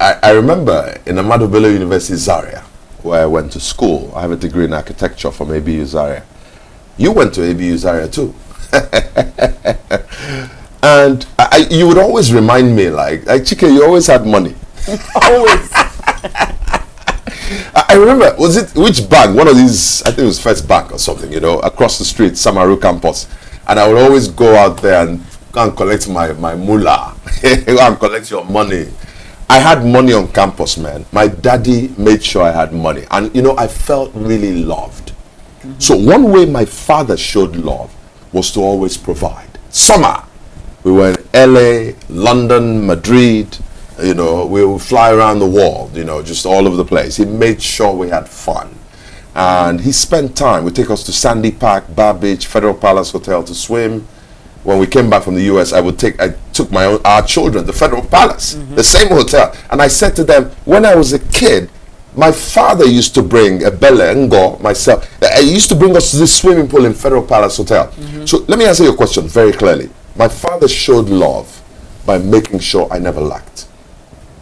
A: I remember in Ahmadu Bello University, Zaria, where I went to school. I have a degree in architecture from ABU Zaria. You went to ABU Zaria too. And you would always remind me, like Chike, you always had money.
B: Always.
A: I remember, was it, which bank? One of these, I think it was First Bank or something, you know, across the street, Samaru campus. And I would always go out there and go and collect my moolah. Go and collect your money. I had money on campus, man. My daddy made sure I had money. And, you know, I felt really loved. So one way my father showed love was to always provide. Summer, we were in LA, London, Madrid. You know, we would fly around the world, you know, just all over the place. He made sure we had fun. And he spent time. Would take us to Sandy Park, Bar Beach, Federal Palace Hotel to swim. When we came back from the US, I took our children to Federal Palace, the same hotel. And I said to them, when I was a kid, my father used to bring Ebele, Ngo, myself. I used to bring us to this swimming pool in Federal Palace Hotel. So let me answer your question very clearly. My father showed love by making sure I never lacked.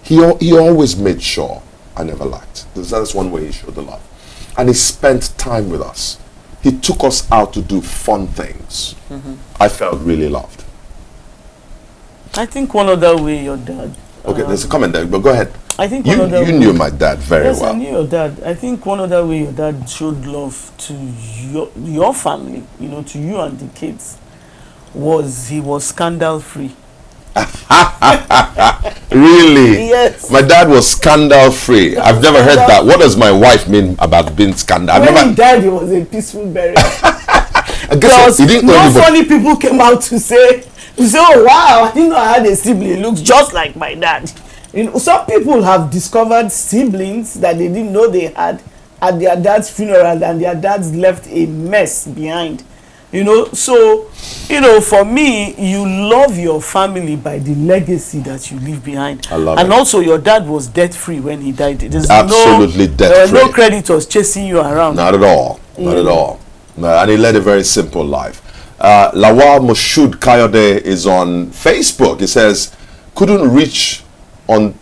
A: He always made sure I never lacked. That's one way he showed the love. And he spent time with us. He took us out to do fun things. I felt really loved.
B: I think one other way your dad...
A: Okay, there's a comment there, but go ahead.
B: I think
A: you knew my dad very well.
B: Yes, I knew your dad. I think one other way your dad showed love to your family, to you and the kids, was he was scandal-free.
A: Really?
B: Yes.
A: My dad was scandal-free. I've never heard that. What does my wife mean about being scandal?
B: When he died, he was a peaceful burial.
A: I guess he didn't know anybody.
B: Funny people came out to say, oh wow, I didn't know I had a sibling. It looks just like my dad. Some people have discovered siblings that they didn't know they had at their dad's funeral, and their dads left a mess behind. So for me, you love your family by the legacy that you leave behind.
A: I love it.
B: And also your dad was debt free when he died. There's
A: absolutely debt free.
B: There were no creditors chasing you around.
A: Not at all. Not at all. No, and he led a very simple life. Lawal Moshud Kayode is on Facebook. He says, couldn't reach on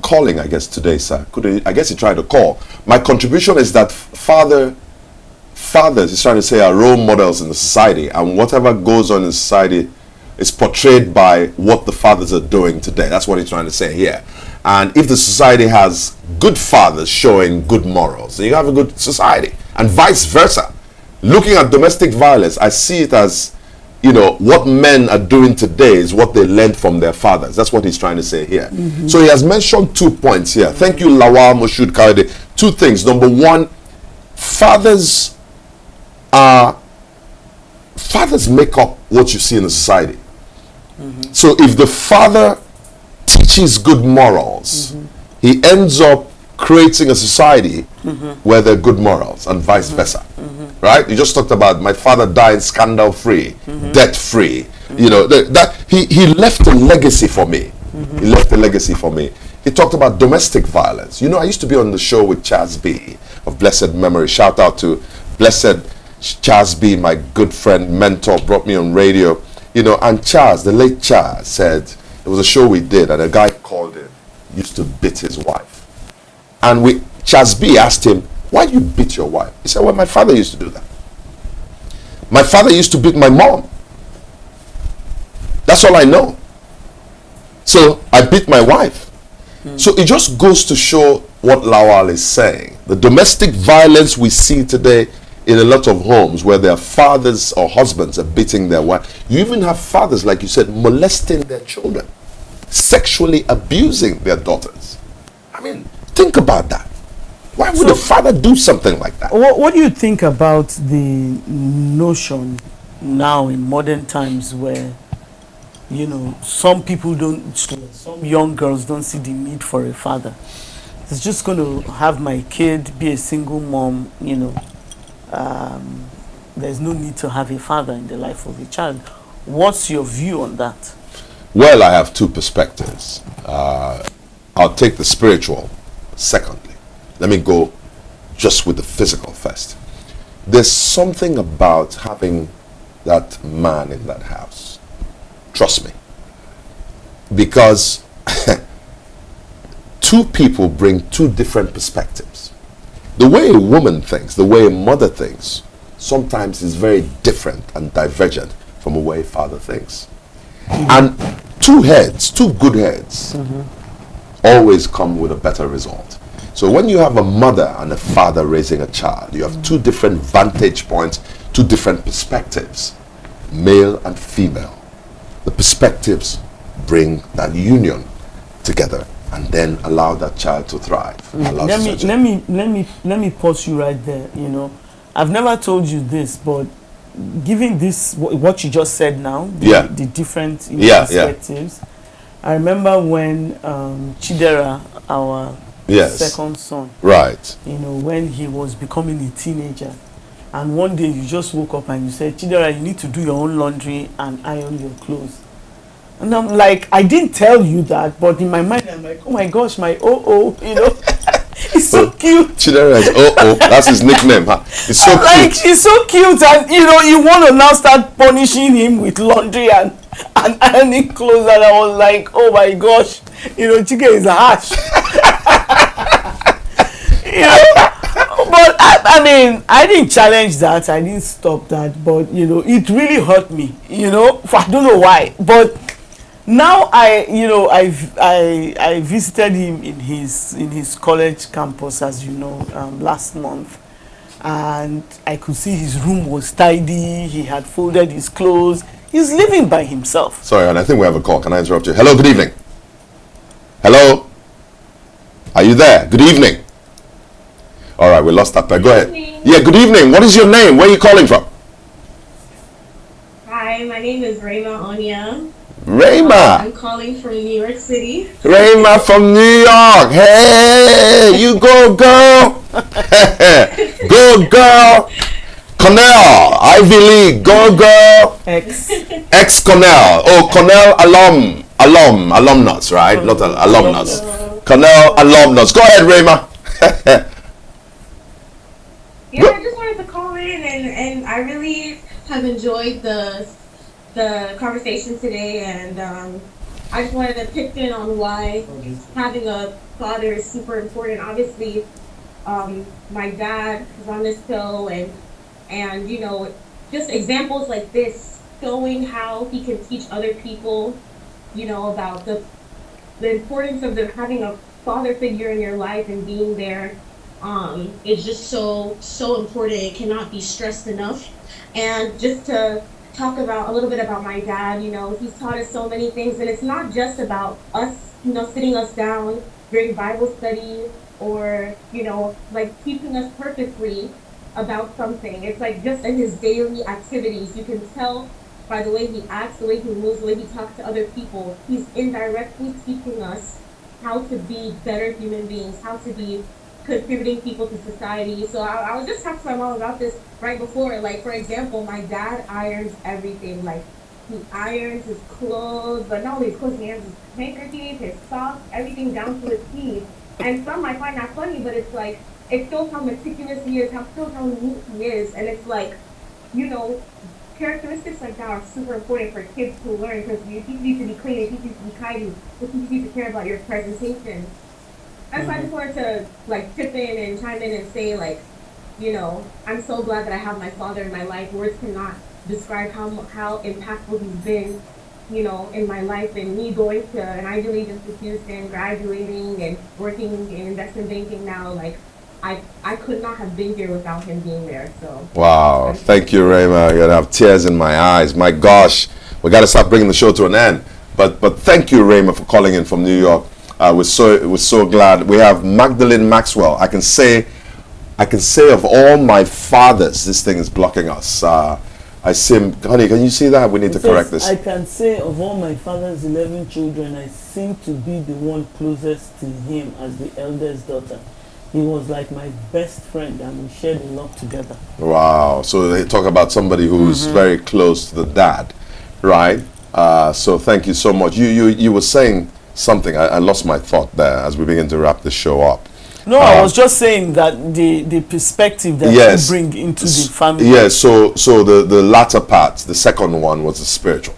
A: calling, I guess, today, sir. I guess he tried to call. My contribution is that fathers, he's trying to say, are role models in the society, and whatever goes on in society is portrayed by what the fathers are doing today. That's what he's trying to say here. And if the society has good fathers showing good morals, then you have a good society, and vice versa. Looking at domestic violence, I see it as, what men are doing today is what they learned from their fathers. That's what he's trying to say here. So he has mentioned 2 points here. Thank you, Lawal Moshud Kaide. 2 things. Number one, fathers make up what you see in the society. So if the father teaches good morals, he ends up creating a society where there are good morals, and vice versa. Right? You just talked about my father died scandal-free, debt-free. That he left a legacy for me. He left a legacy for me. He talked about domestic violence. I used to be on the show with Chaz B of blessed memory. Shout out to blessed Chaz B, my good friend, mentor, brought me on radio. And Chaz, the late Chaz, said there was a show we did, and a guy called him, used to beat his wife. And Chaz B asked him, why do you beat your wife? He said, well, my father used to do that. My father used to beat my mom. That's all I know. So I beat my wife. So it just goes to show what Lawal is saying. The domestic violence we see today in a lot of homes, where their fathers or husbands are beating their wife. You even have fathers, like you said, molesting their children, sexually abusing their daughters. I mean, think about that. Why would a father do something like that?
B: What do you think about the notion now in modern times where, some young girls don't see the need for a father? It's just going to have my kid be a single mom, there's no need to have a father in the life of a child. What's your view on that?
A: Well, I have 2 perspectives. I'll take the spiritual secondly. Let me go just with the physical first. There's something about having that man in that house. Trust me. Because 2 people bring 2 different perspectives. The way a woman thinks, the way a mother thinks, sometimes is very different and divergent from the way a father thinks. And 2 heads, 2 good heads, always come with a better result. So when you have a mother and a father raising a child, you have 2 different vantage points, 2 different perspectives, male and female. The perspectives bring that union together and then allow that child to thrive.
B: Let me pause you right there. I've never told you this, but given this, what you just said now, the different perspectives. I remember when Chidera, our
A: Yes.
B: second son.
A: Right.
B: You know, when he was becoming a teenager. And one day you just woke up and you said, Chidera, you need to do your own laundry and iron your clothes. And I'm like, I didn't tell you that, but in my mind I'm like, oh my gosh, my you know. He's so cute.
A: Chidera is that's his nickname. Huh? It's so
B: like,
A: cute.
B: he's so cute, and you know, you want to now start punishing him with laundry and ironing clothes, and I was like, oh my gosh, you know, Chike is harsh. You know, but I mean, I didn't challenge that, I didn't stop that, but you know, it really hurt me, you know, I don't know why, but now I visited him in his college campus, as you know, last month, and I could see his room was tidy, he had folded his clothes, he's living by himself.
A: Sorry, and I think we have a call. Can I interrupt you? Hello, good evening. Hello? Are you there? Good evening. All right, we lost that pair. Go ahead. Yeah, good evening. What is your name? Where are you calling from?
D: Hi, my name is Onyia.
A: Rayma.
D: I'm calling from New York City.
A: Rayma from New York. Hey, you go girl. Go girl. Cornell, Ivy League. Go girl. Ex Cornell. Oh, Cornell alumnus, right? Not alumnus. Cornell alumnus. Go ahead, Rayma.
D: Yeah, I just wanted to call in, and I really have enjoyed the conversation today, and I just wanted to pitch in on why having a father is super important. Obviously, my dad is on this show, and you know, just examples like this showing how he can teach other people, you know, about the importance of having a father figure in your life and being there. It's just so important. It cannot be stressed enough. And just to talk about a little bit about my dad, you know, he's taught us so many things, and it's not just about us, you know, sitting us down during Bible study or, you know, like teaching us purposely about something. It's like just in his daily activities, you can tell by the way he acts, the way he moves, the way he talks to other people. He's indirectly teaching us how to be better human beings, how to be contributing people to society. So I was just talking to my mom about this right before. Like, for example, my dad irons everything. Like, he irons his clothes, but not only his clothes, he irons his handkerchief, his socks, everything down to his teeth. And some might find that funny, but it's like, it shows how meticulous he is, shows how neat he is. And it's like, you know, characteristics like that are super important for kids to learn, because you teach you to be clean, you teach you to be kind, you teach you to care about your presentation. That's why I just wanted to like chip in and chime in and say, like, you know, I'm so glad that I have my father in my life. Words cannot describe how impactful he's been, you know, in my life, and me going to an Ivy League institution, graduating and working in investment banking now. Like, I could not have been here without him being there. So
A: wow, thank you, Rayma. I'm gonna have tears in my eyes. My gosh, we got to start bringing the show to an end. But thank you, Rayma, for calling in from New York. We're so glad. We have Magdalene Maxwell. I can say of all my fathers, this thing is blocking us. I see, honey, can you see that? We need to correct this.
B: I can say of all my father's 11 children, I seem to be the one closest to him as the eldest daughter. He was like my best friend, and we shared a lot together. Wow.
A: So they talk about somebody who's very close to the dad, right? So thank you so much. You were saying something. I lost my thought there as we begin to wrap the show up.
B: No, I was just saying that the perspective that you bring into the family.
A: Yes, so the latter part, the second one, was the spiritual.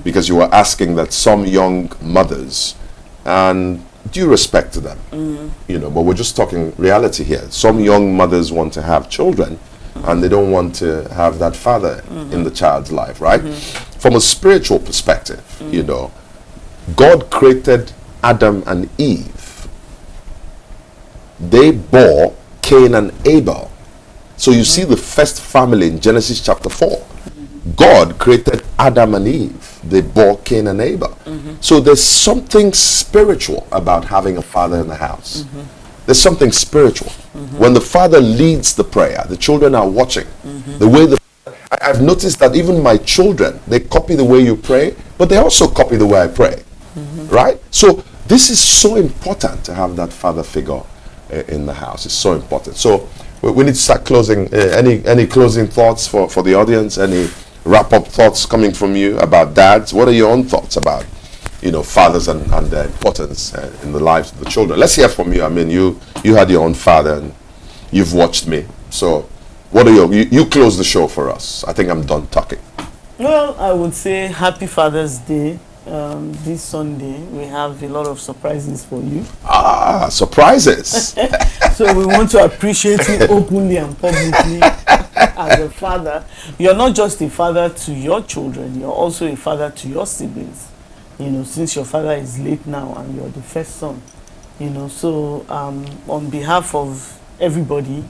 A: Because you were asking that some young mothers, and due respect to them, you know, but we're just talking reality here. Some young mothers want to have children, and they don't want to have that father in the child's life, right? From a spiritual perspective, you know, God created Adam and Eve. They bore Cain and Abel. So you see the first family in Genesis chapter 4. God created Adam and Eve. They bore Cain and Abel. So there's something spiritual about having a father in the house. There's something spiritual. When the father leads the prayer, the children are watching. The way I've noticed that even my children, they copy the way you pray, but they also copy the way I pray. Right? So this is so important to have that father figure in the house. It's so important. So we need to start closing. Any closing thoughts for the audience? Any wrap-up thoughts coming from you about dads? What are your own thoughts about, fathers and their importance in the lives of the children? Let's hear from you. I mean, you had your own father and you've watched me. So what are you close the show for us. I think I'm done talking.
B: Well, I would say Happy Father's Day. This Sunday we have a lot of surprises for you.
A: Surprises.
B: So we want to appreciate you openly and publicly as a father. You're not just a father to your children, you're also a father to your siblings, since your father is late now and you're the first son, so on behalf of everybody,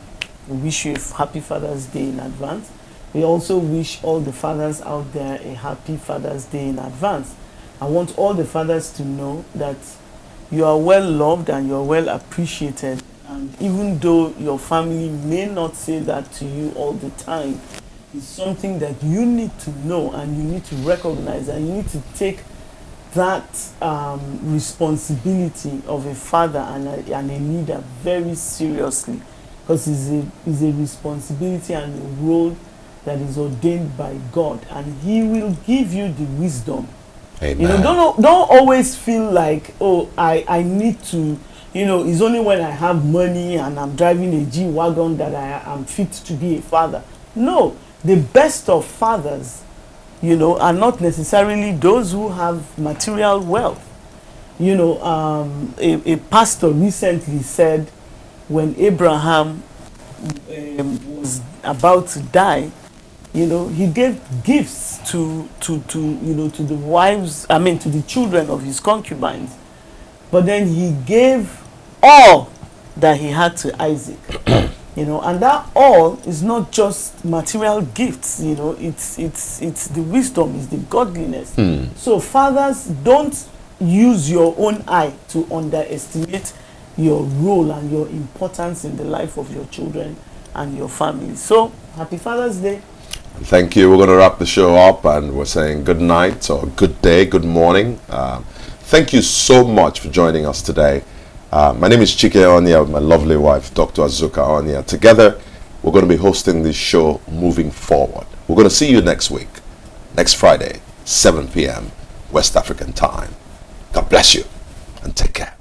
B: we wish you a happy Father's Day in advance. We also wish all the fathers out there a happy Father's Day in advance. I want all the fathers to know that you are well loved and you're well appreciated. And even though your family may not say that to you all the time, it's something that you need to know and you need to recognize, and you need to take that responsibility of a father and a leader very seriously, because it's a responsibility and a role that is ordained by God, and He will give you the wisdom.
A: Amen.
B: Don't always feel like, I need to, it's only when I have money and I'm driving a G-Wagon that I am fit to be a father. No, the best of fathers, are not necessarily those who have material wealth. A pastor recently said when Abraham was about to die, he gave gifts to the wives, to the children of his concubines. But then he gave all that he had to Isaac. And that all is not just material gifts, it's the wisdom, it's the godliness. So fathers, don't use your own eye to underestimate your role and your importance in the life of your children and your family. So happy Father's Day.
A: Thank you. We're going to wrap the show up and we're saying good night or good day, good morning. Thank you so much for joining us today. My name is Chike Onyia with my lovely wife, Dr. Azuka Onyia. Together, we're going to be hosting this show moving forward. We're going to see you next week, next Friday, 7 p.m. West African time. God bless you and take care.